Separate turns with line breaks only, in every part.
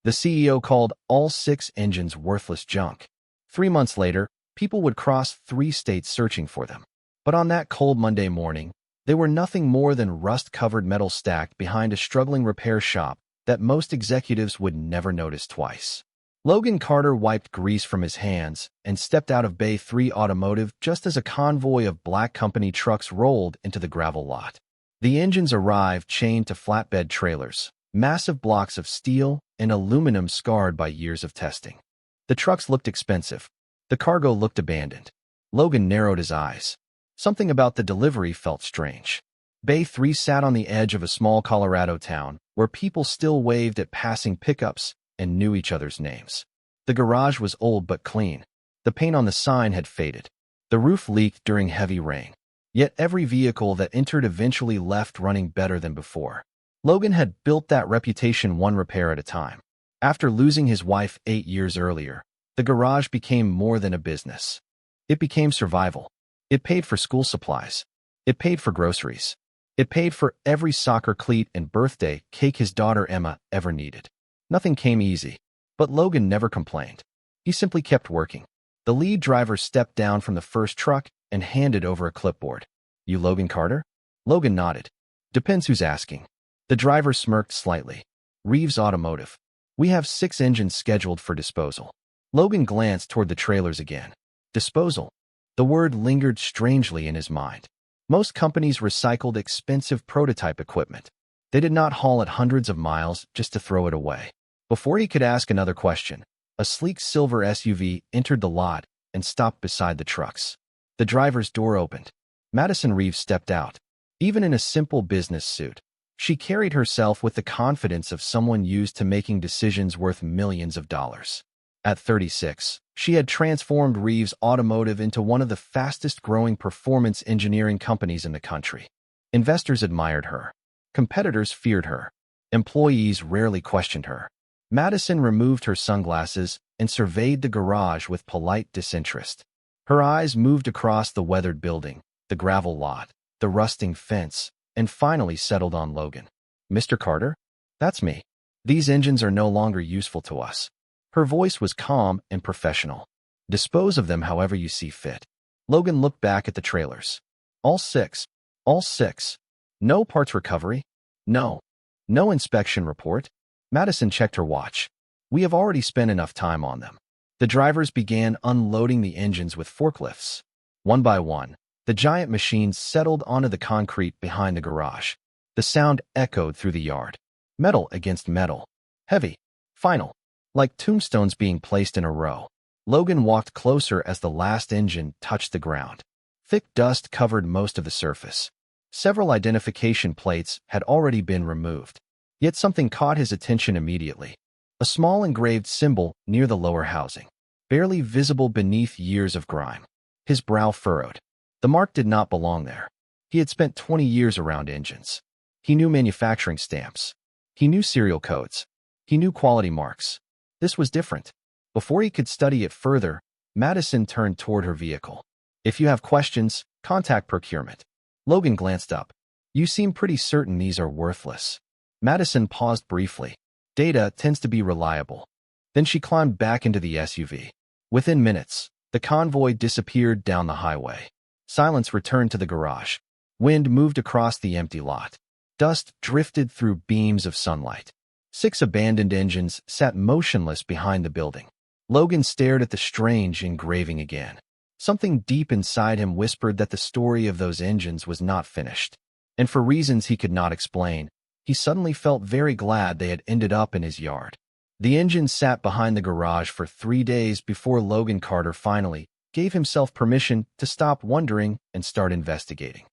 The CEO called all 6 engines worthless junk. 3 months later, people would cross 3 states searching for them. But on that cold Monday morning, they were nothing more than rust-covered metal stacked behind a struggling repair shop that most executives would never notice twice. Logan Carter wiped grease from his hands and stepped out of Bay 3 Automotive just as a convoy of black company trucks rolled into the gravel lot. The engines arrived chained to flatbed trailers, massive blocks of steel and aluminum scarred by years of testing. The trucks looked expensive. The cargo looked abandoned. Logan narrowed his eyes. Something about the delivery felt strange. Bay 3 sat on the edge of a small Colorado town where people still waved at passing pickups and knew each other's names. The garage was old but clean. The paint on the sign had faded. The roof leaked during heavy rain. Yet every vehicle that entered eventually left running better than before. Logan had built that reputation one repair at a time. After losing his wife 8 years earlier, the garage became more than a business. It became survival. It paid for school supplies. It paid for groceries. It paid for every soccer cleat and birthday cake his daughter Emma ever needed. Nothing came easy, but Logan never complained. He simply kept working. The lead driver stepped down from the first truck and handed over a clipboard. "You Logan Carter?" Logan nodded. "Depends who's asking." The driver smirked slightly. "Reeves Automotive. We have 6 engines scheduled for disposal." Logan glanced toward the trailers again. Disposal. The word lingered strangely in his mind. Most companies recycled expensive prototype equipment. They did not haul it hundreds of miles just to throw it away. Before he could ask another question, a sleek silver SUV entered the lot and stopped beside the trucks. The driver's door opened. Madison Reeves stepped out. Even in a simple business suit, she carried herself with the confidence of someone used to making decisions worth millions of dollars. At 36, she had transformed Reeves Automotive into one of the fastest-growing performance engineering companies in the country. Investors admired her. Competitors feared her. Employees rarely questioned her. Madison removed her sunglasses and surveyed the garage with polite disinterest. Her eyes moved across the weathered building, the gravel lot, the rusting fence, and finally settled on Logan. "Mr. Carter? That's me. These engines are no longer useful to us." Her voice was calm and professional. "Dispose of them however you see fit." Logan looked back at the trailers. All 6. All 6. No parts recovery? No. No inspection report? Madison checked her watch. "We have already spent enough time on them." The drivers began unloading the engines with forklifts. One by one, the giant machines settled onto the concrete behind the garage. The sound echoed through the yard. Metal against metal. Heavy. Final. Like tombstones being placed in a row. Logan walked closer as the last engine touched the ground. Thick dust covered most of the surface. Several identification plates had already been removed. Yet something caught his attention immediately. A small engraved symbol near the lower housing, barely visible beneath years of grime. His brow furrowed. The mark did not belong there. He had spent 20 years around engines. He knew manufacturing stamps. He knew serial codes. He knew quality marks. This was different. Before he could study it further, Madison turned toward her vehicle. "If you have questions, contact procurement." Logan glanced up. "You seem pretty certain these are worthless." Madison paused briefly. "Data tends to be reliable." Then she climbed back into the SUV. Within minutes, the convoy disappeared down the highway. Silence returned to the garage. Wind moved across the empty lot. Dust drifted through beams of sunlight. 6 abandoned engines sat motionless behind the building. Logan stared at the strange engraving again. Something deep inside him whispered that the story of those engines was not finished. And for reasons he could not explain, he suddenly felt very glad they had ended up in his yard. The engine sat behind the garage for 3 days before Logan Carter finally gave himself permission to stop wondering and start investigating.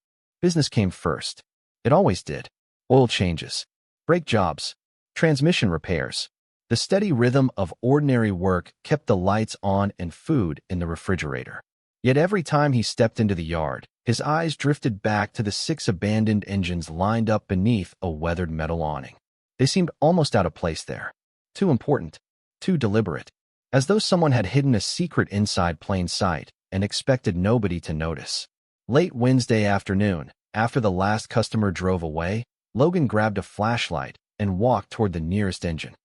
Business came first. It always did. Oil changes, brake jobs, transmission repairs. The steady rhythm of ordinary work kept the lights on and food in the refrigerator. Yet every time he stepped into the yard, his eyes drifted back to the 6 abandoned engines lined up beneath a weathered metal awning. They seemed almost out of place there. Too important, too deliberate, as though someone had hidden a secret inside plain sight and expected nobody to notice. Late Wednesday afternoon, after the last customer drove away, Logan grabbed a flashlight and walked toward the nearest engine.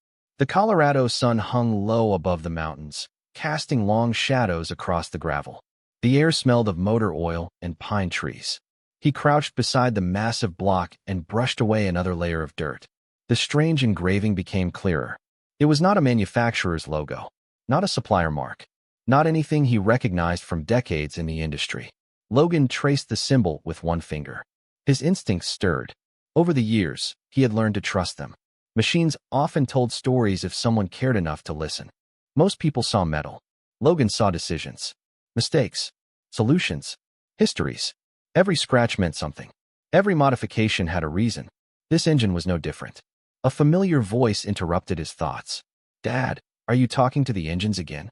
The Colorado sun hung low above the mountains, casting long shadows across the gravel. The air smelled of motor oil and pine trees. He crouched beside the massive block and brushed away another layer of dirt. The strange engraving became clearer. It was not a manufacturer's logo, not a supplier mark, not anything he recognized from decades in the industry. Logan traced the symbol with one finger. His instincts stirred. Over the years, he had learned to trust them. Machines often told stories if someone cared enough to listen. Most people saw metal. Logan saw decisions, mistakes, solutions, histories. Every scratch meant something. Every modification had a reason. This engine was no different. A familiar voice interrupted his thoughts. "Dad, are you talking to the engines again?"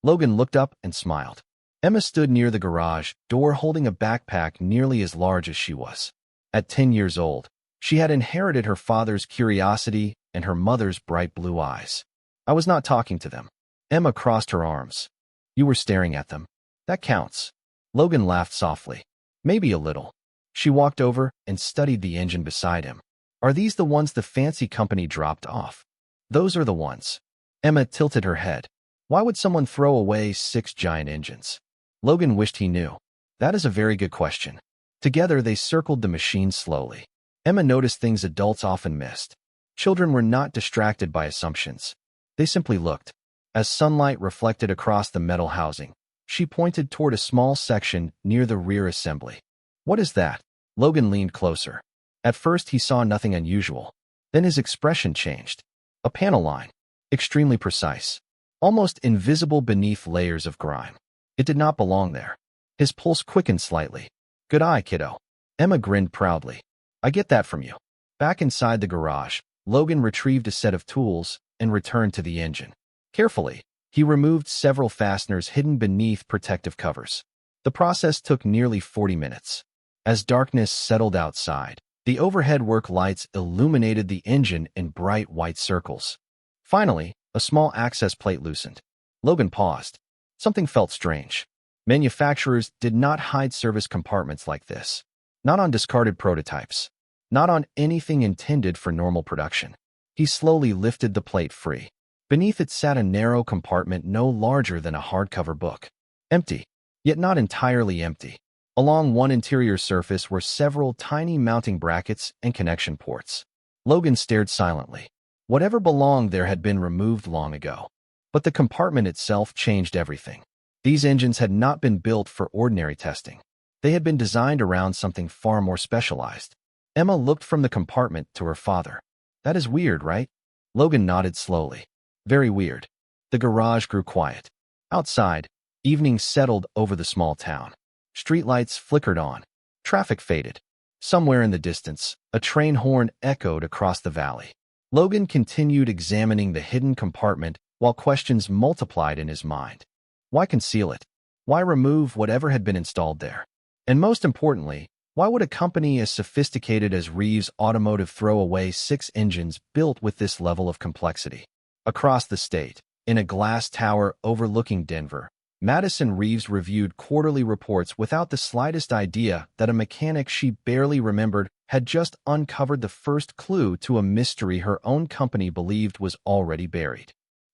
Logan looked up and smiled. Emma stood near the garage door holding a backpack nearly as large as she was. At 10 years old, she had inherited her father's curiosity and her mother's bright blue eyes. "I was not talking to them." Emma crossed her arms. "You were staring at them. That counts." Logan laughed softly. "Maybe a little." She walked over and studied the engine beside him. "Are these the ones the fancy company dropped off?" "Those are the ones." Emma tilted her head. "Why would someone throw away 6 giant engines?" Logan wished he knew. "That is a very good question." Together they circled the machine slowly. Emma noticed things adults often missed. Children were not distracted by assumptions. They simply looked. As sunlight reflected across the metal housing, she pointed toward a small section near the rear assembly. "What is that?" Logan leaned closer. At first he saw nothing unusual. Then his expression changed. A panel line. Extremely precise. Almost invisible beneath layers of grime. It did not belong there. His pulse quickened slightly. "Good eye, kiddo." Emma grinned proudly. "I get that from you." Back inside the garage, Logan retrieved a set of tools and returned to the engine. Carefully, he removed several fasteners hidden beneath protective covers. The process took nearly 40 minutes. As darkness settled outside, the overhead work lights illuminated the engine in bright white circles. Finally, a small access plate loosened. Logan paused. Something felt strange. Manufacturers did not hide service compartments like this. Not on discarded prototypes. Not on anything intended for normal production. He slowly lifted the plate free. Beneath it sat a narrow compartment no larger than a hardcover book. Empty, yet not entirely empty. Along one interior surface were several tiny mounting brackets and connection ports. Logan stared silently. Whatever belonged there had been removed long ago. But the compartment itself changed everything. These engines had not been built for ordinary testing. They had been designed around something far more specialized. Emma looked from the compartment to her father. "That is weird, right?" Logan nodded slowly. "Very weird." The garage grew quiet. Outside, evening settled over the small town. Streetlights flickered on. Traffic faded. Somewhere in the distance, a train horn echoed across the valley. Logan continued examining the hidden compartment while questions multiplied in his mind. Why conceal it? Why remove whatever had been installed there? And most importantly, why would a company as sophisticated as Reeves Automotive throw away 6 engines built with this level of complexity? Across the state, in a glass tower overlooking Denver, Madison Reeves reviewed quarterly reports without the slightest idea that a mechanic she barely remembered had just uncovered the first clue to a mystery her own company believed was already buried.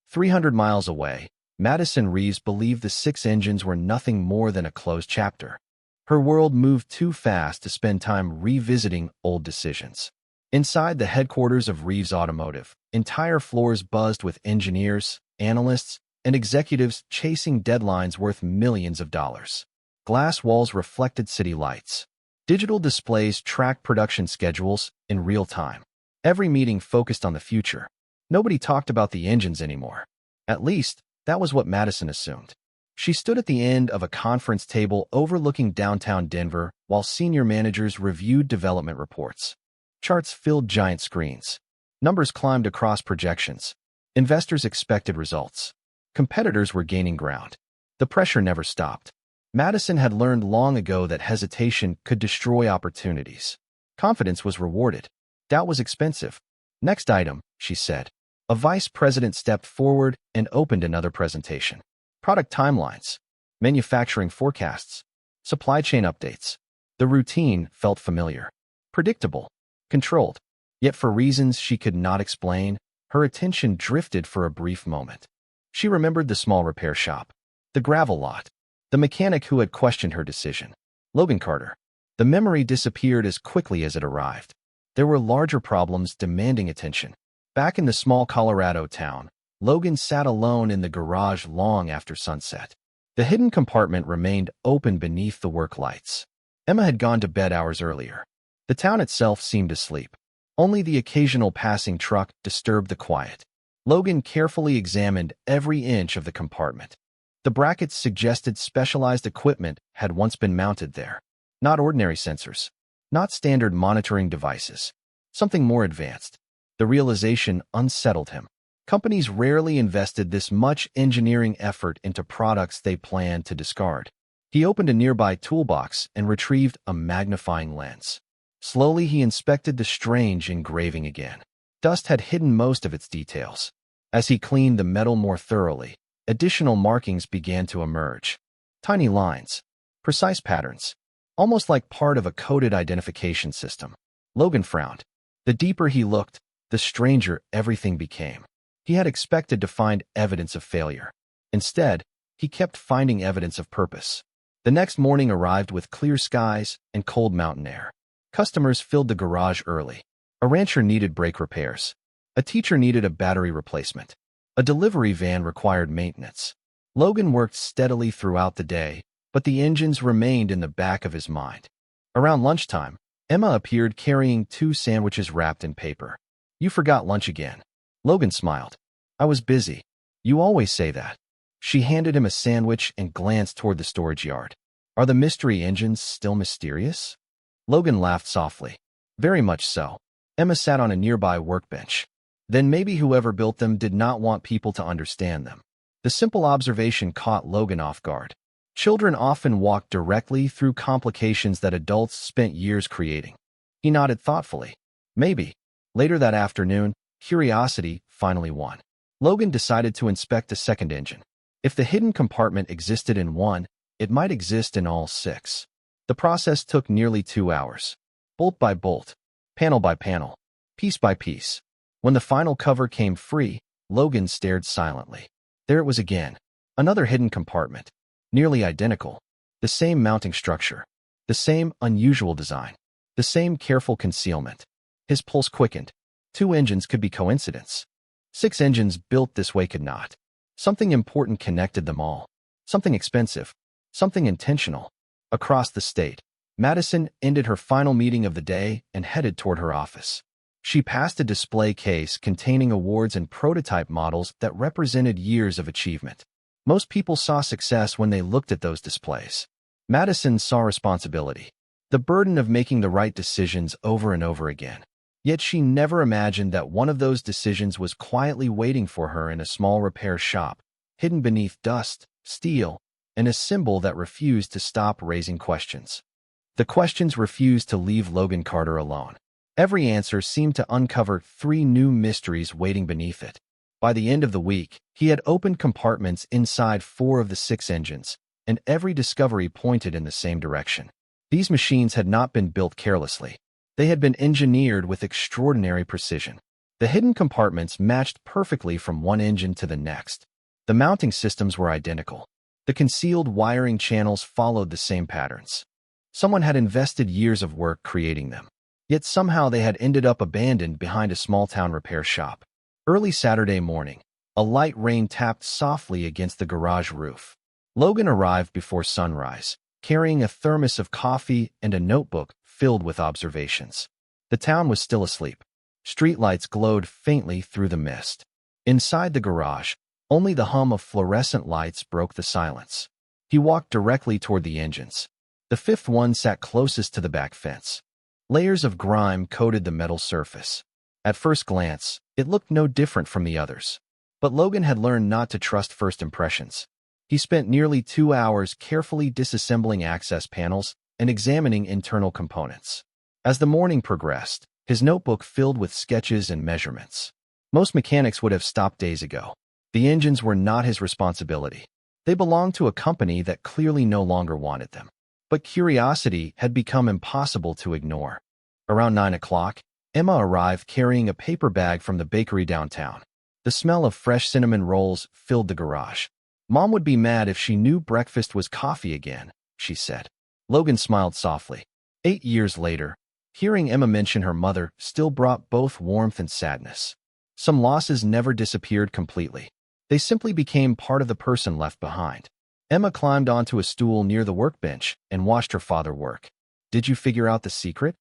300 miles away, Madison Reeves believed the 6 engines were nothing more than a closed chapter. Her world moved too fast to spend time revisiting old decisions. Inside the headquarters of Reeves Automotive, entire floors buzzed with engineers, analysts, and executives chasing deadlines worth millions of dollars. Glass walls reflected city lights. Digital displays tracked production schedules in real time. Every meeting focused on the future. Nobody talked about the engines anymore. At least, that was what Madison assumed. She stood at the end of a conference table overlooking downtown Denver while senior managers reviewed development reports. Charts filled giant screens. Numbers climbed across projections. Investors expected results. Competitors were gaining ground. The pressure never stopped. Madison had learned long ago that hesitation could destroy opportunities. Confidence was rewarded. Doubt was expensive. "Next item," she said. A vice president stepped forward and opened another presentation. Product timelines, manufacturing forecasts, supply chain updates. The routine felt familiar, predictable, controlled. Yet for reasons she could not explain, her attention drifted for a brief moment. She remembered the small repair shop, the gravel lot, the mechanic who had questioned her decision. Logan Carter. The memory disappeared as quickly as it arrived. There were larger problems demanding attention. Back in the small Colorado town, Logan sat alone in the garage long after sunset. The hidden compartment remained open beneath the work lights. Emma had gone to bed hours earlier. The town itself seemed asleep. Only the occasional passing truck disturbed the quiet. Logan carefully examined every inch of the compartment. The brackets suggested specialized equipment had once been mounted there. Not ordinary sensors. Not standard monitoring devices. Something more advanced. The realization unsettled him. Companies rarely invested this much engineering effort into products they planned to discard. He opened a nearby toolbox and retrieved a magnifying lens. Slowly, he inspected the strange engraving again. Dust had hidden most of its details. As he cleaned the metal more thoroughly, additional markings began to emerge. Tiny lines. Precise patterns. Almost like part of a coded identification system. Logan frowned. The deeper he looked, the stranger everything became. He had expected to find evidence of failure. Instead, he kept finding evidence of purpose. The next morning arrived with clear skies and cold mountain air. Customers filled the garage early. A rancher needed brake repairs. A teacher needed a battery replacement. A delivery van required maintenance. Logan worked steadily throughout the day, but the engines remained in the back of his mind. Around lunchtime, Emma appeared carrying 2 sandwiches wrapped in paper. "You forgot lunch again." Logan smiled. "I was busy." "You always say that." She handed him a sandwich and glanced toward the storage yard. "Are the mystery engines still mysterious?" Logan laughed softly. "Very much so." Emma sat on a nearby workbench. "Then maybe whoever built them did not want people to understand them." The simple observation caught Logan off guard. Children often walk directly through complications that adults spent years creating. He nodded thoughtfully. "Maybe." Later that afternoon, curiosity finally won. Logan decided to inspect a second engine. If the hidden compartment existed in one, it might exist in all 6. The process took nearly 2 hours. Bolt by bolt, panel by panel, piece by piece. When the final cover came free, Logan stared silently. There it was again. Another hidden compartment. Nearly identical. The same mounting structure. The same unusual design. The same careful concealment. His pulse quickened. 2 engines could be coincidence. 6 engines built this way could not. Something important connected them all. Something expensive. Something intentional. Across the state, Madison ended her final meeting of the day and headed toward her office. She passed a display case containing awards and prototype models that represented years of achievement. Most people saw success when they looked at those displays. Madison saw responsibility. The burden of making the right decisions over and over again. Yet she never imagined that one of those decisions was quietly waiting for her in a small repair shop, hidden beneath dust, steel, and a symbol that refused to stop raising questions. The questions refused to leave Logan Carter alone. Every answer seemed to uncover 3 new mysteries waiting beneath it. By the end of the week, he had opened compartments inside 4 of the 6 engines, and every discovery pointed in the same direction. These machines had not been built carelessly. They had been engineered with extraordinary precision. The hidden compartments matched perfectly from one engine to the next. The mounting systems were identical. The concealed wiring channels followed the same patterns. Someone had invested years of work creating them. Yet somehow they had ended up abandoned behind a small-town repair shop. Early Saturday morning, a light rain tapped softly against the garage roof. Logan arrived before sunrise, carrying a thermos of coffee and a notebook filled with observations. The town was still asleep. Streetlights glowed faintly through the mist. Inside the garage, only the hum of fluorescent lights broke the silence. He walked directly toward the engines. The 5th one sat closest to the back fence. Layers of grime coated the metal surface. At first glance, it looked no different from the others. But Logan had learned not to trust first impressions. He spent nearly 2 hours carefully disassembling access panels and examining internal components. As the morning progressed, his notebook filled with sketches and measurements. Most mechanics would have stopped days ago. The engines were not his responsibility. They belonged to a company that clearly no longer wanted them. But curiosity had become impossible to ignore. Around 9 o'clock, Emma arrived carrying a paper bag from the bakery downtown. The smell of fresh cinnamon rolls filled the garage. Mom would be mad if she knew breakfast was coffee again, she said. Logan smiled softly. 8 years later, hearing Emma mention her mother still brought both warmth and sadness. Some losses never disappeared completely. They simply became part of the person left behind. Emma climbed onto a stool near the workbench and watched her father work. Did you figure out the secret?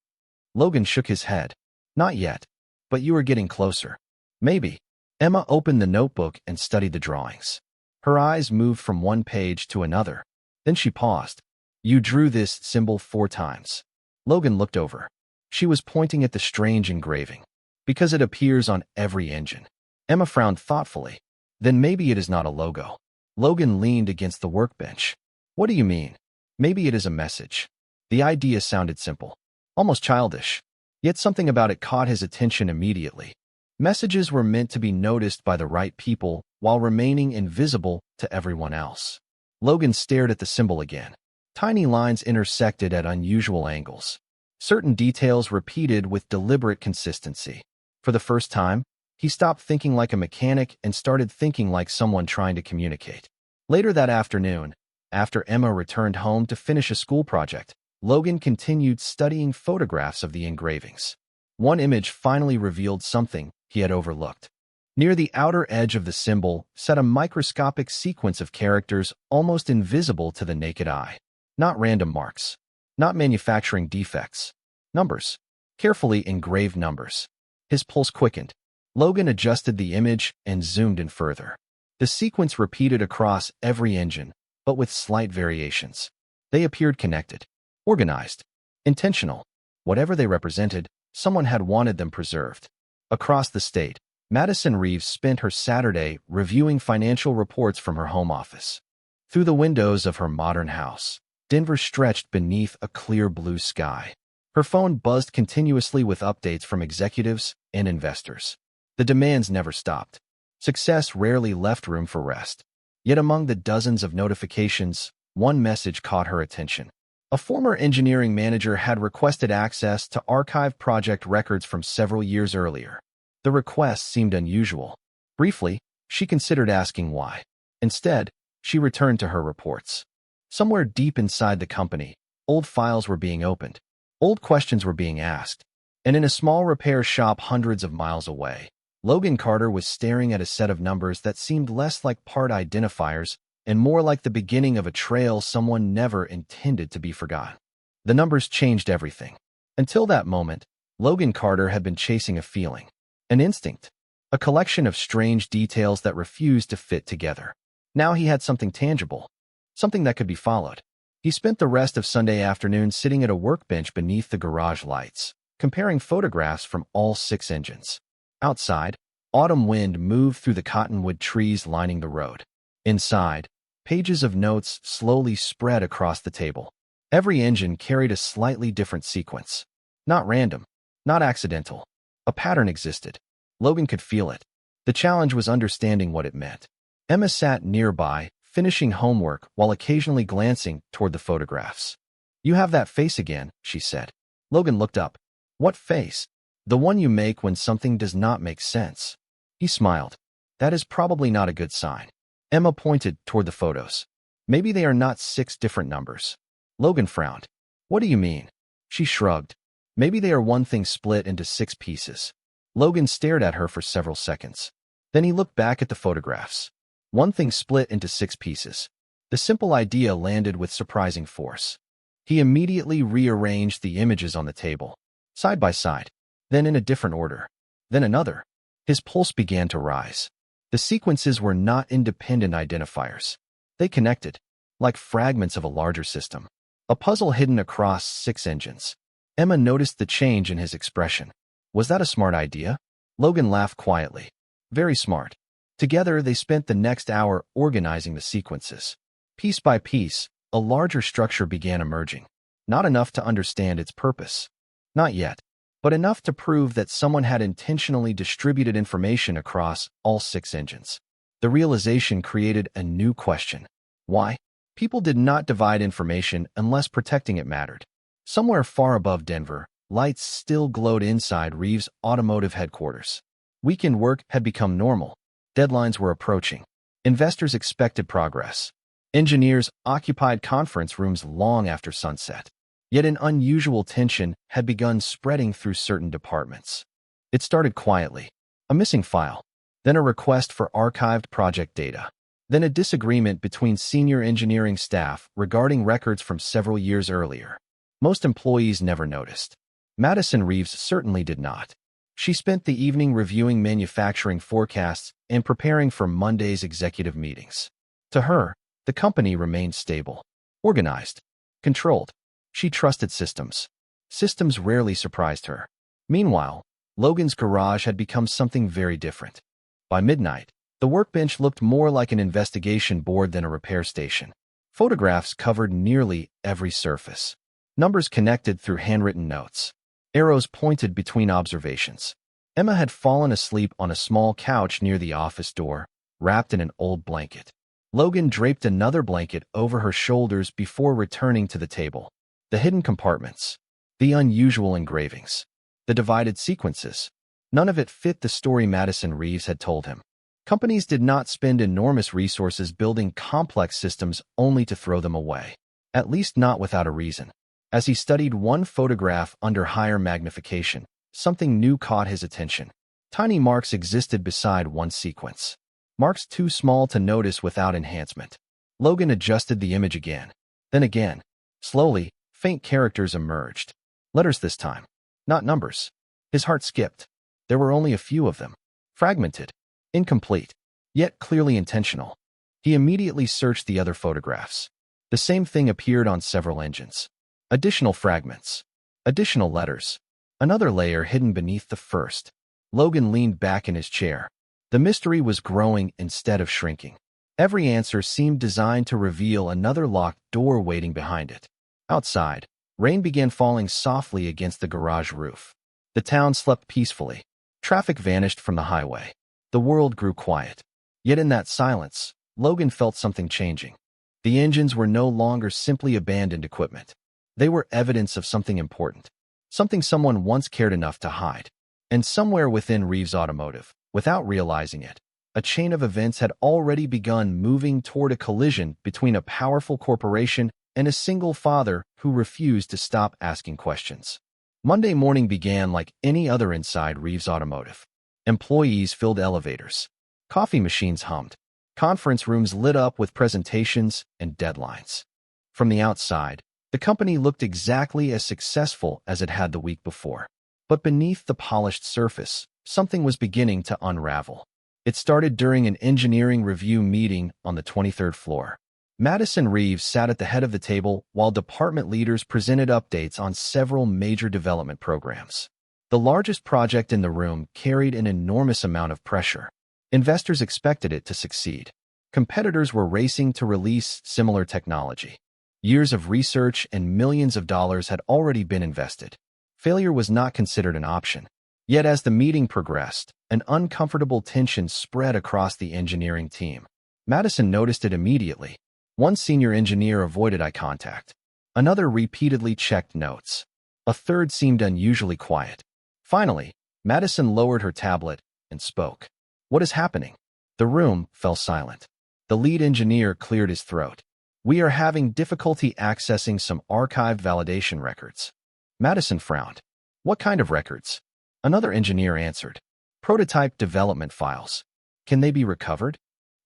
Logan shook his head. Not yet, but you are getting closer. Maybe. Emma opened the notebook and studied the drawings. Her eyes moved from one page to another. Then she paused. You drew this symbol 4 times. Logan looked over. She was pointing at the strange engraving. Because it appears on every engine. Emma frowned thoughtfully. Then maybe it is not a logo. Logan leaned against the workbench. What do you mean? Maybe it is a message. The idea sounded simple. Almost childish. Yet something about it caught his attention immediately. Messages were meant to be noticed by the right people while remaining invisible to everyone else. Logan stared at the symbol again. Tiny lines intersected at unusual angles. Certain details repeated with deliberate consistency. For the first time, he stopped thinking like a mechanic and started thinking like someone trying to communicate. Later that afternoon, after Emma returned home to finish a school project, Logan continued studying photographs of the engravings. One image finally revealed something he had overlooked. Near the outer edge of the symbol sat a microscopic sequence of characters almost invisible to the naked eye. Not random marks. Not manufacturing defects. Numbers. Carefully engraved numbers. His pulse quickened. Logan adjusted the image and zoomed in further. The sequence repeated across every engine, but with slight variations. They appeared connected, organized, intentional. Whatever they represented, someone had wanted them preserved. Across the state, Madison Reeves spent her Saturday reviewing financial reports from her home office. Through the windows of her modern house, Denver stretched beneath a clear blue sky. Her phone buzzed continuously with updates from executives and investors. The demands never stopped. Success rarely left room for rest. Yet among the dozens of notifications, one message caught her attention. A former engineering manager had requested access to archived project records from several years earlier. The request seemed unusual. Briefly, she considered asking why. Instead, she returned to her reports. Somewhere deep inside the company, old files were being opened. Old questions were being asked. And in a small repair shop hundreds of miles away, Logan Carter was staring at a set of numbers that seemed less like part identifiers and more like the beginning of a trail someone never intended to be forgotten. The numbers changed everything. Until that moment, Logan Carter had been chasing a feeling, an instinct, a collection of strange details that refused to fit together. Now he had something tangible, something that could be followed. He spent the rest of Sunday afternoon sitting at a workbench beneath the garage lights, comparing photographs from all 6 engines. Outside, autumn wind moved through the cottonwood trees lining the road. Inside, pages of notes slowly spread across the table. Every engine carried a slightly different sequence. Not random, not accidental. A pattern existed. Logan could feel it. The challenge was understanding what it meant. Emma sat nearby, finishing homework while occasionally glancing toward the photographs. You have that face again, she said. Logan looked up. What face? The one you make when something does not make sense. He smiled. That is probably not a good sign. Emma pointed toward the photos. Maybe they are not 6 different numbers. Logan frowned. What do you mean? She shrugged. Maybe they are one thing split into 6 pieces. Logan stared at her for several seconds. Then he looked back at the photographs. One thing split into 6 pieces. The simple idea landed with surprising force. He immediately rearranged the images on the table, side by side, then in a different order, then another. His pulse began to rise. The sequences were not independent identifiers. They connected, like fragments of a larger system. A puzzle hidden across 6 engines. Emma noticed the change in his expression. Was that a smart idea? Logan laughed quietly. Very smart. Together, they spent the next hour organizing the sequences. Piece by piece, a larger structure began emerging. Not enough to understand its purpose. Not yet, but enough to prove that someone had intentionally distributed information across all 6 engines. The realization created a new question. Why? People did not divide information unless protecting it mattered. Somewhere far above Denver, lights still glowed inside Reeves' automotive headquarters. Weekend work had become normal. Deadlines were approaching. Investors expected progress. Engineers occupied conference rooms long after sunset. Yet an unusual tension had begun spreading through certain departments. It started quietly. A missing file, then a request for archived project data, then a disagreement between senior engineering staff regarding records from several years earlier. Most employees never noticed. Madison Reeves certainly did not. She spent the evening reviewing manufacturing forecasts and preparing for Monday's executive meetings. To her, the company remained stable, organized, controlled. She trusted systems. Systems rarely surprised her. Meanwhile, Logan's garage had become something very different. By midnight, the workbench looked more like an investigation board than a repair station. Photographs covered nearly every surface. Numbers connected through handwritten notes. Arrows pointed between observations. Emma had fallen asleep on a small couch near the office door, wrapped in an old blanket. Logan draped another blanket over her shoulders before returning to the table. The hidden compartments. The unusual engravings. The divided sequences. None of it fit the story Madison Reeves had told him. Companies did not spend enormous resources building complex systems only to throw them away. At least not without a reason. As he studied one photograph under higher magnification, something new caught his attention. Tiny marks existed beside one sequence. Marks too small to notice without enhancement. Logan adjusted the image again. Then again. Slowly, faint characters emerged. Letters this time. Not numbers. His heart skipped. There were only a few of them. Fragmented. Incomplete. Yet clearly intentional. He immediately searched the other photographs. The same thing appeared on several engines. Additional fragments. Additional letters. Another layer hidden beneath the first. Logan leaned back in his chair. The mystery was growing instead of shrinking. Every answer seemed designed to reveal another locked door waiting behind it. Outside, rain began falling softly against the garage roof. The town slept peacefully. Traffic vanished from the highway. The world grew quiet. Yet in that silence, Logan felt something changing. The engines were no longer simply abandoned equipment. They were evidence of something important. Something someone once cared enough to hide. And somewhere within Reeves Automotive, without realizing it, a chain of events had already begun moving toward a collision between a powerful corporation and a single father who refused to stop asking questions. Monday morning began like any other inside Reeves Automotive. Employees filled elevators. Coffee machines hummed. Conference rooms lit up with presentations and deadlines. From the outside, the company looked exactly as successful as it had the week before. But beneath the polished surface, something was beginning to unravel. It started during an engineering review meeting on the 23rd floor. Madison Reeves sat at the head of the table while department leaders presented updates on several major development programs. The largest project in the room carried an enormous amount of pressure. Investors expected it to succeed. Competitors were racing to release similar technology. Years of research and millions of dollars had already been invested. Failure was not considered an option. Yet as the meeting progressed, an uncomfortable tension spread across the engineering team. Madison noticed it immediately. One senior engineer avoided eye contact. Another repeatedly checked notes. A third seemed unusually quiet. Finally, Madison lowered her tablet and spoke. "What is happening?" The room fell silent. The lead engineer cleared his throat. "We are having difficulty accessing some archived validation records." Madison frowned. "What kind of records?" Another engineer answered. "Prototype development files. Can they be recovered?"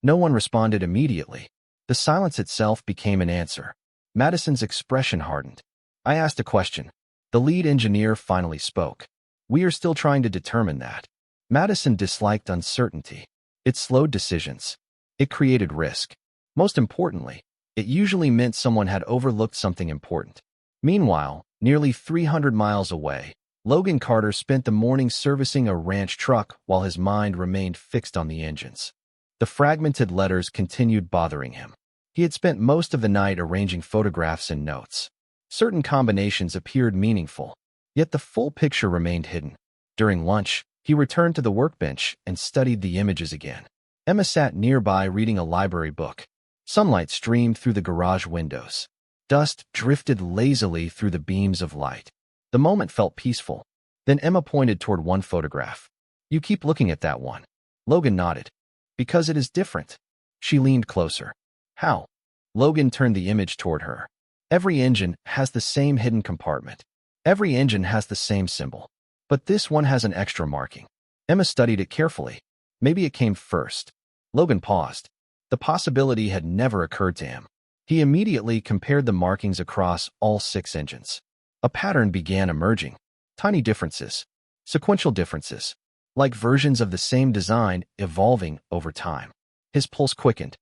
No one responded immediately. The silence itself became an answer. Madison's expression hardened. "I asked a question." The lead engineer finally spoke. "We are still trying to determine that." Madison disliked uncertainty. It slowed decisions. It created risk. Most importantly, it usually meant someone had overlooked something important. Meanwhile, nearly 300 miles away, Logan Carter spent the morning servicing a ranch truck while his mind remained fixed on the engines. The fragmented letters continued bothering him. He had spent most of the night arranging photographs and notes. Certain combinations appeared meaningful, yet the full picture remained hidden. During lunch, he returned to the workbench and studied the images again. Emma sat nearby reading a library book. Sunlight streamed through the garage windows. Dust drifted lazily through the beams of light. The moment felt peaceful. Then Emma pointed toward one photograph. You keep looking at that one. Logan nodded. Because it is different. She leaned closer. How? Logan turned the image toward her. Every engine has the same hidden compartment. Every engine has the same symbol. But this one has an extra marking. Emma studied it carefully. Maybe it came first. Logan paused. The possibility had never occurred to him. He immediately compared the markings across all 6 engines. A pattern began emerging. Tiny differences. Sequential differences. Like versions of the same design evolving over time. His pulse quickened.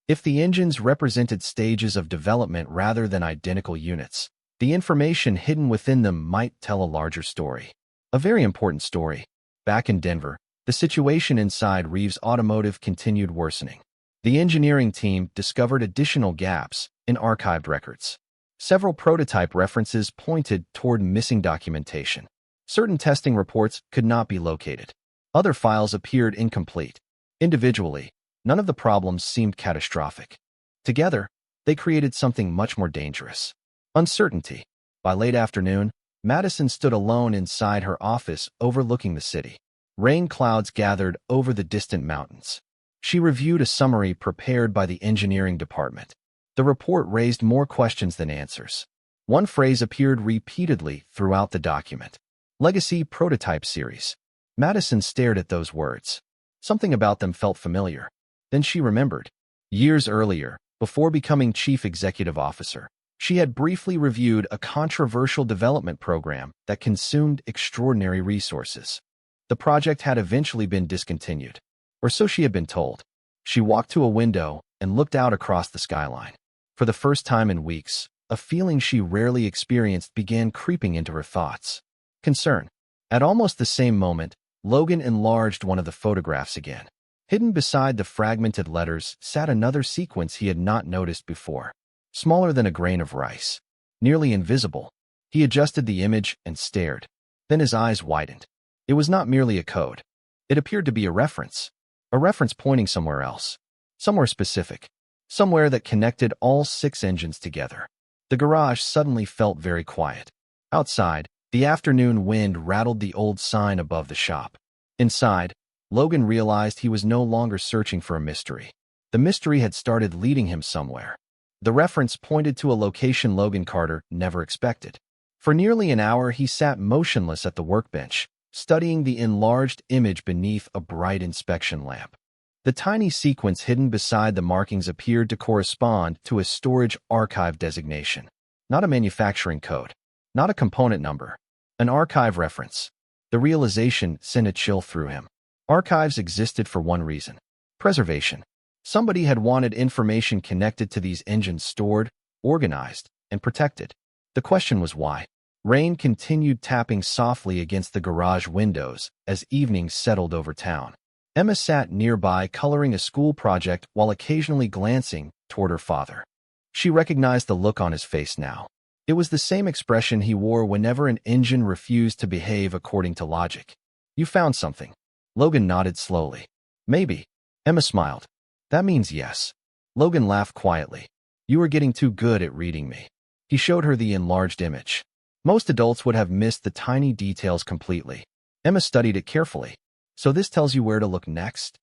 If the engines represented stages of development rather than identical units, the information hidden within them might tell a larger story. A very important story. Back in Denver, the situation inside Reeves Automotive continued worsening. The engineering team discovered additional gaps in archived records. Several prototype references pointed toward missing documentation. Certain testing reports could not be located. Other files appeared incomplete. Individually, none of the problems seemed catastrophic. Together, they created something much more dangerous. Uncertainty. By late afternoon, Madison stood alone inside her office overlooking the city. Rain clouds gathered over the distant mountains. She reviewed a summary prepared by the engineering department. The report raised more questions than answers. One phrase appeared repeatedly throughout the document. Legacy Prototype Series. Madison stared at those words. Something about them felt familiar. Then she remembered. Years earlier, before becoming chief executive officer, she had briefly reviewed a controversial development program that consumed extraordinary resources. The project had eventually been discontinued, or so she had been told. She walked to a window and looked out across the skyline. For the first time in weeks, a feeling she rarely experienced began creeping into her thoughts. Concern. At almost the same moment, Logan enlarged one of the photographs again. Hidden beside the fragmented letters sat another sequence he had not noticed before. Smaller than a grain of rice. Nearly invisible. He adjusted the image and stared. Then his eyes widened. It was not merely a code. It appeared to be a reference. A reference pointing somewhere else. Somewhere specific. Somewhere that connected all 6 engines together. The garage suddenly felt very quiet. Outside, the afternoon wind rattled the old sign above the shop. Inside, Logan realized he was no longer searching for a mystery. The mystery had started leading him somewhere. The reference pointed to a location Logan Carter never expected. For nearly an hour, he sat motionless at the workbench, studying the enlarged image beneath a bright inspection lamp. The tiny sequence hidden beside the markings appeared to correspond to a storage archive designation. Not a manufacturing code. Not a component number. An archive reference. The realization sent a chill through him. Archives existed for one reason. Preservation. Somebody had wanted information connected to these engines stored, organized, and protected. The question was why. Rain continued tapping softly against the garage windows as evening settled over town. Emma sat nearby coloring a school project while occasionally glancing toward her father. She recognized the look on his face now. It was the same expression he wore whenever an engine refused to behave according to logic. You found something. Logan nodded slowly. Maybe. Emma smiled. That means yes. Logan laughed quietly. You are getting too good at reading me. He showed her the enlarged image. Most adults would have missed the tiny details completely. Emma studied it carefully. So this tells you where to look next?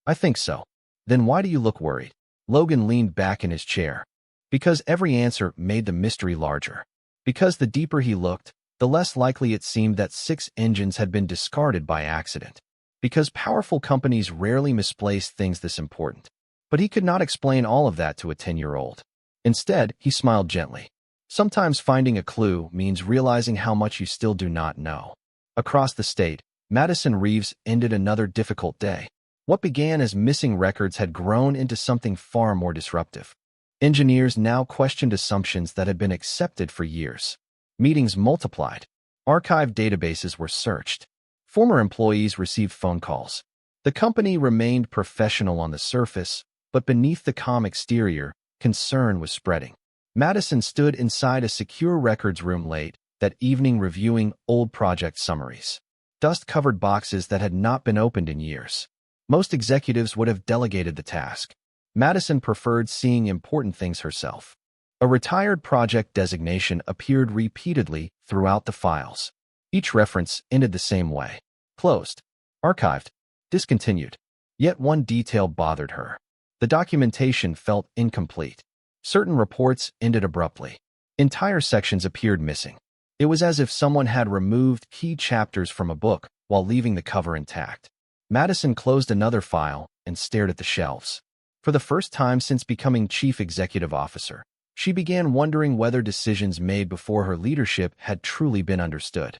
I think so. Then why do you look worried? Logan leaned back in his chair. Because every answer made the mystery larger. Because the deeper he looked, the less likely it seemed that 6 engines had been discarded by accident. Because powerful companies rarely misplace things this important. But he could not explain all of that to a 10-year-old. Instead, he smiled gently. Sometimes finding a clue means realizing how much you still do not know. Across the state, Madison Reeves ended another difficult day. What began as missing records had grown into something far more disruptive. Engineers now questioned assumptions that had been accepted for years. Meetings multiplied. Archive databases were searched. Former employees received phone calls. The company remained professional on the surface, but beneath the calm exterior, concern was spreading. Madison stood inside a secure records room late that evening reviewing old project summaries. Dust-covered boxes that had not been opened in years. Most executives would have delegated the task. Madison preferred seeing important things herself. A retired project designation appeared repeatedly throughout the files. Each reference ended the same way. Closed, archived, discontinued. Yet one detail bothered her. The documentation felt incomplete. Certain reports ended abruptly. Entire sections appeared missing. It was as if someone had removed key chapters from a book while leaving the cover intact. Madison closed another file and stared at the shelves. For the first time since becoming chief executive officer, she began wondering whether decisions made before her leadership had truly been understood.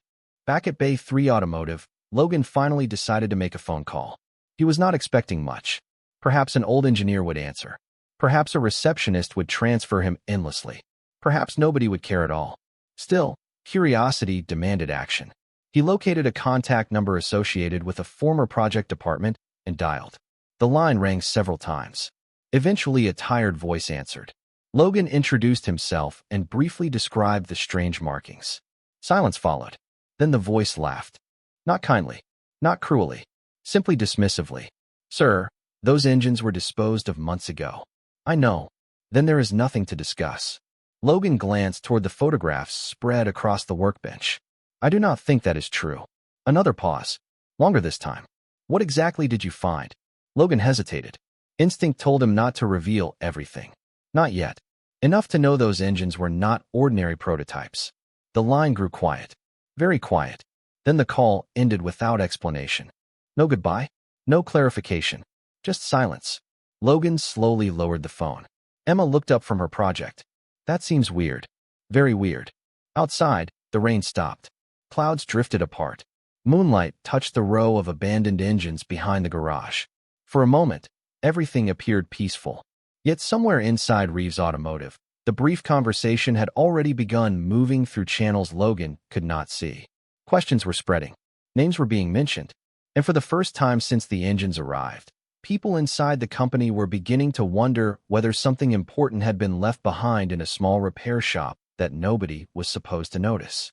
Back at Bay 3 Automotive, Logan finally decided to make a phone call. He was not expecting much. Perhaps an old engineer would answer. Perhaps a receptionist would transfer him endlessly. Perhaps nobody would care at all. Still, curiosity demanded action. He located a contact number associated with a former project department and dialed. The line rang several times. Eventually, a tired voice answered. Logan introduced himself and briefly described the strange markings. Silence followed. Then the voice laughed. Not kindly, not cruelly, simply dismissively. Sir, those engines were disposed of months ago. I know. Then there is nothing to discuss. Logan glanced toward the photographs spread across the workbench. I do not think that is true. Another pause. Longer this time. What exactly did you find? Logan hesitated. Instinct told him not to reveal everything. Not yet. Enough to know those engines were not ordinary prototypes. The line grew quiet. Very quiet. Then the call ended without explanation. No goodbye. No clarification. Just silence. Logan slowly lowered the phone. Emma looked up from her project. That seems weird. Very weird. Outside, the rain stopped. Clouds drifted apart. Moonlight touched the row of abandoned engines behind the garage. For a moment, everything appeared peaceful. Yet somewhere inside Reeves Automotive, the brief conversation had already begun moving through channels Logan could not see. Questions were spreading. Names were being mentioned. And for the first time since the engines arrived, people inside the company were beginning to wonder whether something important had been left behind in a small repair shop that nobody was supposed to notice.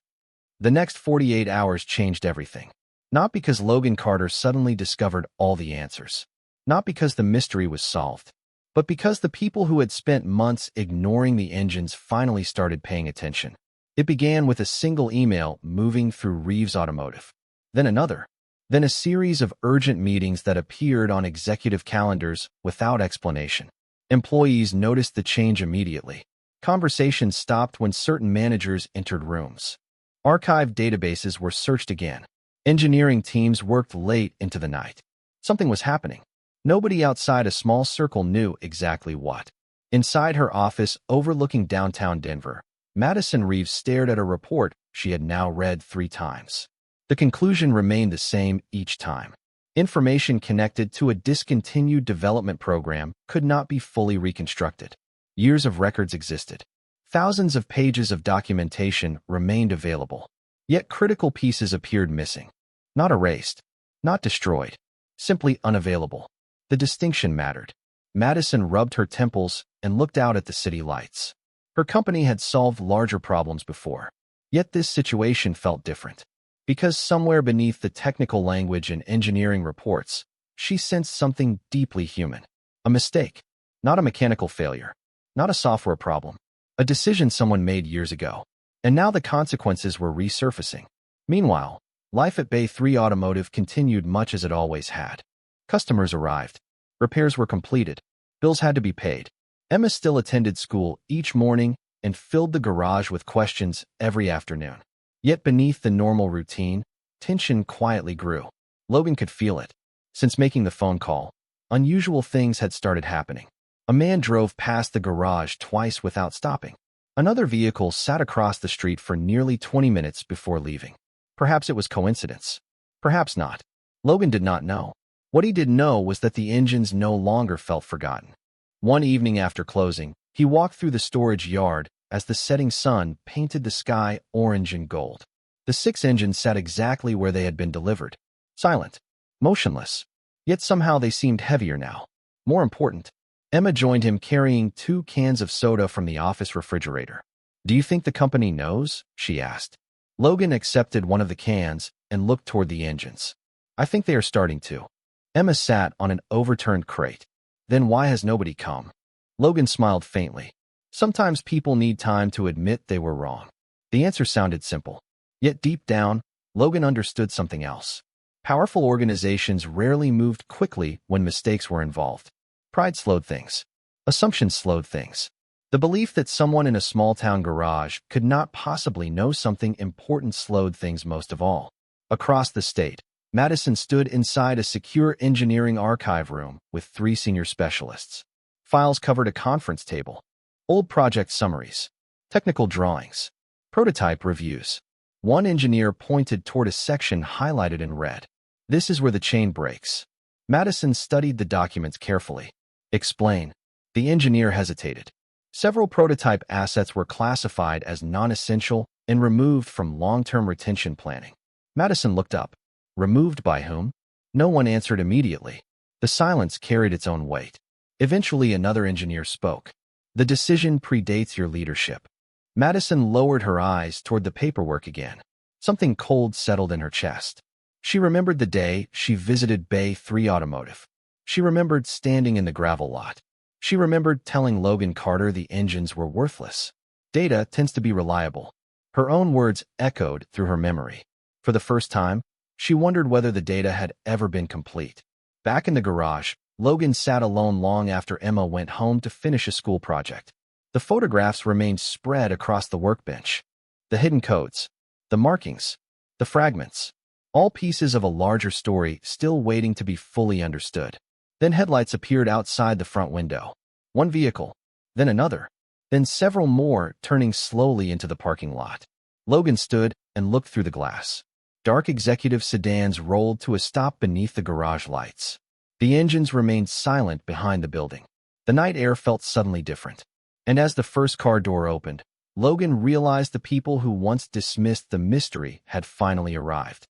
The next 48 hours changed everything. Not because Logan Carter suddenly discovered all the answers. Not because the mystery was solved. But because the people who had spent months ignoring the engines finally started paying attention. It began with a single email moving through Reeves Automotive. Then another. Then a series of urgent meetings that appeared on executive calendars without explanation. Employees noticed the change immediately. Conversations stopped when certain managers entered rooms. Archived databases were searched again. Engineering teams worked late into the night. Something was happening. Nobody outside a small circle knew exactly what. Inside her office overlooking downtown Denver, Madison Reeves stared at a report she had now read 3 times. The conclusion remained the same each time. Information connected to a discontinued development program could not be fully reconstructed. Years of records existed. Thousands of pages of documentation remained available. Yet critical pieces appeared missing. Not erased. Not destroyed. Simply unavailable. The distinction mattered. Madison rubbed her temples and looked out at the city lights. Her company had solved larger problems before. Yet this situation felt different. Because somewhere beneath the technical language and engineering reports, she sensed something deeply human. A mistake. Not a mechanical failure. Not a software problem. A decision someone made years ago. And now the consequences were resurfacing. Meanwhile, life at Bay 3 Automotive continued much as it always had. Customers arrived. Repairs were completed. Bills had to be paid. Emma still attended school each morning and filled the garage with questions every afternoon. Yet beneath the normal routine, tension quietly grew. Logan could feel it. Since making the phone call, unusual things had started happening. A man drove past the garage twice without stopping. Another vehicle sat across the street for nearly 20 minutes before leaving. Perhaps it was coincidence. Perhaps not. Logan did not know. What he did know was that the engines no longer felt forgotten. One evening after closing, he walked through the storage yard as the setting sun painted the sky orange and gold. The 6 engines sat exactly where they had been delivered. Silent. Motionless. Yet somehow they seemed heavier now. More important, Emma joined him carrying 2 cans of soda from the office refrigerator. Do you think the company knows? She asked. Logan accepted one of the cans and looked toward the engines. I think they are starting to. Emma sat on an overturned crate. Then why has nobody come? Logan smiled faintly. Sometimes people need time to admit they were wrong. The answer sounded simple. Yet deep down, Logan understood something else. Powerful organizations rarely moved quickly when mistakes were involved. Pride slowed things. Assumptions slowed things. The belief that someone in a small-town garage could not possibly know something important slowed things most of all. Across the state, Madison stood inside a secure engineering archive room with 3 senior specialists. Files covered a conference table, old project summaries, technical drawings, prototype reviews. One engineer pointed toward a section highlighted in red. This is where the chain breaks. Madison studied the documents carefully. Explain. The engineer hesitated. Several prototype assets were classified as non-essential and removed from long-term retention planning. Madison looked up. Removed by whom? No one answered immediately. The silence carried its own weight. Eventually, another engineer spoke. The decision predates your leadership. Madison lowered her eyes toward the paperwork again. Something cold settled in her chest. She remembered the day she visited Bay 3 Automotive. She remembered standing in the gravel lot. She remembered telling Logan Carter the engines were worthless. Data tends to be reliable. Her own words echoed through her memory. For the first time, she wondered whether the data had ever been complete. Back in the garage, Logan sat alone long after Emma went home to finish a school project. The photographs remained spread across the workbench. The hidden codes, the markings, the fragments, all pieces of a larger story still waiting to be fully understood. Then headlights appeared outside the front window. One vehicle, then another, then several more turning slowly into the parking lot. Logan stood and looked through the glass. Dark executive sedans rolled to a stop beneath the garage lights. The engines remained silent behind the building. The night air felt suddenly different. And as the first car door opened, Logan realized the people who once dismissed the mystery had finally arrived.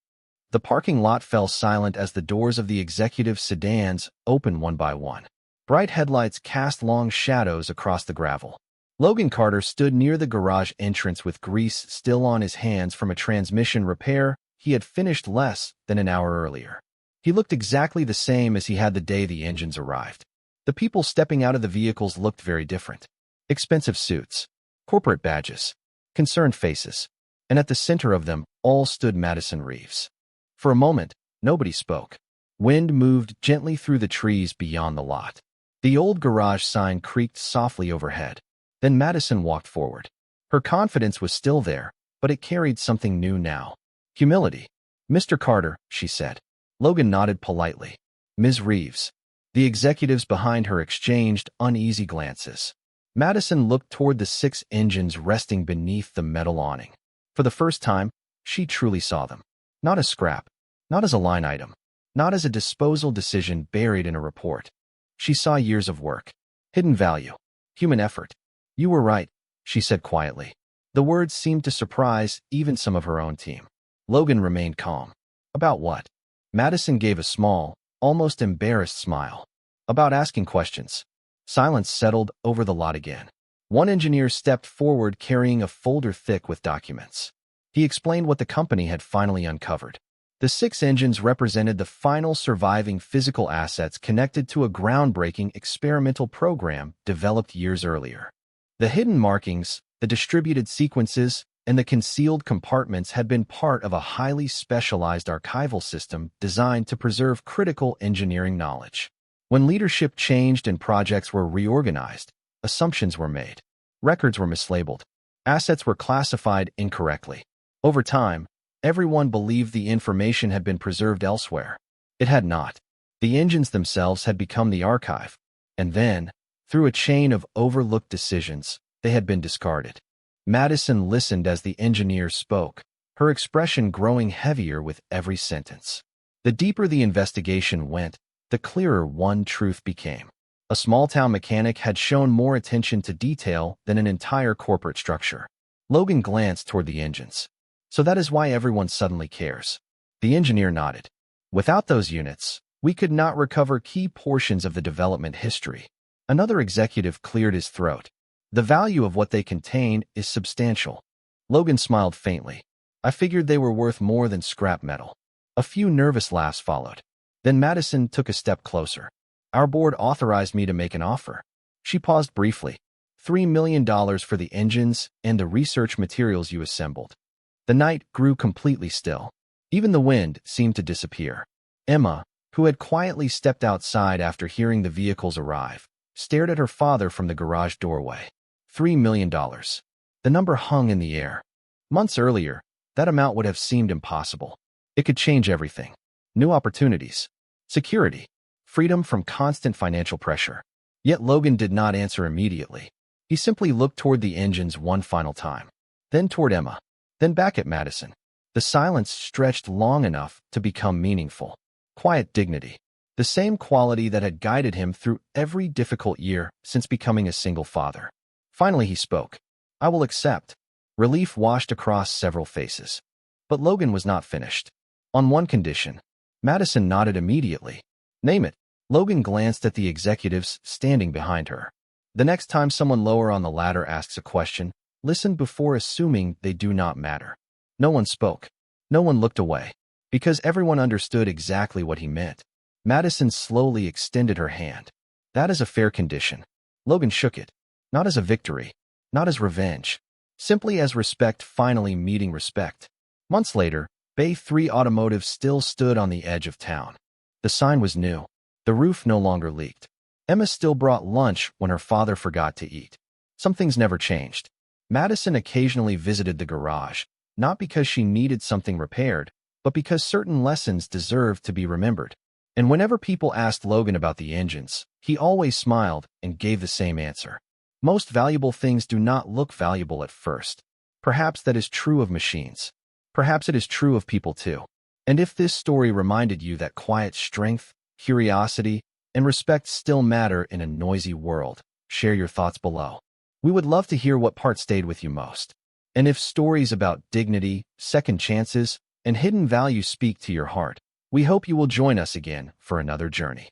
The parking lot fell silent as the doors of the executive sedans opened one by one. Bright headlights cast long shadows across the gravel. Logan Carter stood near the garage entrance with grease still on his hands from a transmission repair he had finished less than an hour earlier. He looked exactly the same as he had the day the engines arrived. The people stepping out of the vehicles looked very different. Expensive suits, corporate badges, concerned faces, and at the center of them all stood Madison Reeves. For a moment, nobody spoke. Wind moved gently through the trees beyond the lot. The old garage sign creaked softly overhead. Then Madison walked forward. Her confidence was still there, but it carried something new now. Humility. "Mr. Carter," she said. Logan nodded politely. "Ms. Reeves." The executives behind her exchanged uneasy glances. Madison looked toward the 6 engines resting beneath the metal awning. For the first time, she truly saw them. Not as scrap, not as a line item, not as a disposal decision buried in a report. She saw years of work, hidden value, human effort. "You were right," she said quietly. The words seemed to surprise even some of her own team. Logan remained calm. "About what?" Madison gave a small, almost embarrassed smile. "About asking questions." Silence settled over the lot again. One engineer stepped forward carrying a folder thick with documents. He explained what the company had finally uncovered. The 6 engines represented the final surviving physical assets connected to a groundbreaking experimental program developed years earlier. The hidden markings, the distributed sequences, and the concealed compartments had been part of a highly specialized archival system designed to preserve critical engineering knowledge. When leadership changed and projects were reorganized, assumptions were made. Records were mislabeled. Assets were classified incorrectly. Over time, everyone believed the information had been preserved elsewhere. It had not. The engines themselves had become the archive. And then, through a chain of overlooked decisions, they had been discarded. Madison listened as the engineer spoke, her expression growing heavier with every sentence. The deeper the investigation went, the clearer one truth became. A small-town mechanic had shown more attention to detail than an entire corporate structure. Logan glanced toward the engines. "So that is why everyone suddenly cares." The engineer nodded. "Without those units, we could not recover key portions of the development history." Another executive cleared his throat. "The value of what they contain is substantial." Logan smiled faintly. "I figured they were worth more than scrap metal." A few nervous laughs followed. Then Madison took a step closer. "Our board authorized me to make an offer." She paused briefly. $3 million for the engines and the research materials you assembled. The night grew completely still. Even the wind seemed to disappear. Emma, who had quietly stepped outside after hearing the vehicles arrive, stared at her father from the garage doorway. $3 million. The number hung in the air. Months earlier, that amount would have seemed impossible. It could change everything. New opportunities, security, freedom from constant financial pressure. Yet Logan did not answer immediately. He simply looked toward the engines one final time, then toward Emma, then back at Madison. The silence stretched long enough to become meaningful. Quiet dignity, the same quality that had guided him through every difficult year since becoming a single father. Finally he spoke. "I will accept." Relief washed across several faces. But Logan was not finished. On one condition. Madison nodded immediately. "Name it." Logan glanced at the executives standing behind her. "The next time someone lower on the ladder asks a question, listen before assuming they do not matter." No one spoke. No one looked away, because everyone understood exactly what he meant. Madison slowly extended her hand. "That is a fair condition." Logan shook it, not as a victory, not as revenge, simply as respect finally meeting respect. Months later, Bay 3 Automotive still stood on the edge of town. The sign was new. The roof no longer leaked. Emma still brought lunch when her father forgot to eat. Some things never changed. Madison occasionally visited the garage, not because she needed something repaired, but because certain lessons deserved to be remembered. And whenever people asked Logan about the engines, he always smiled and gave the same answer. Most valuable things do not look valuable at first. Perhaps that is true of machines. Perhaps it is true of people too. And if this story reminded you that quiet strength, curiosity, and respect still matter in a noisy world, share your thoughts below. We would love to hear what part stayed with you most. And if stories about dignity, second chances, and hidden values speak to your heart, we hope you will join us again for another journey.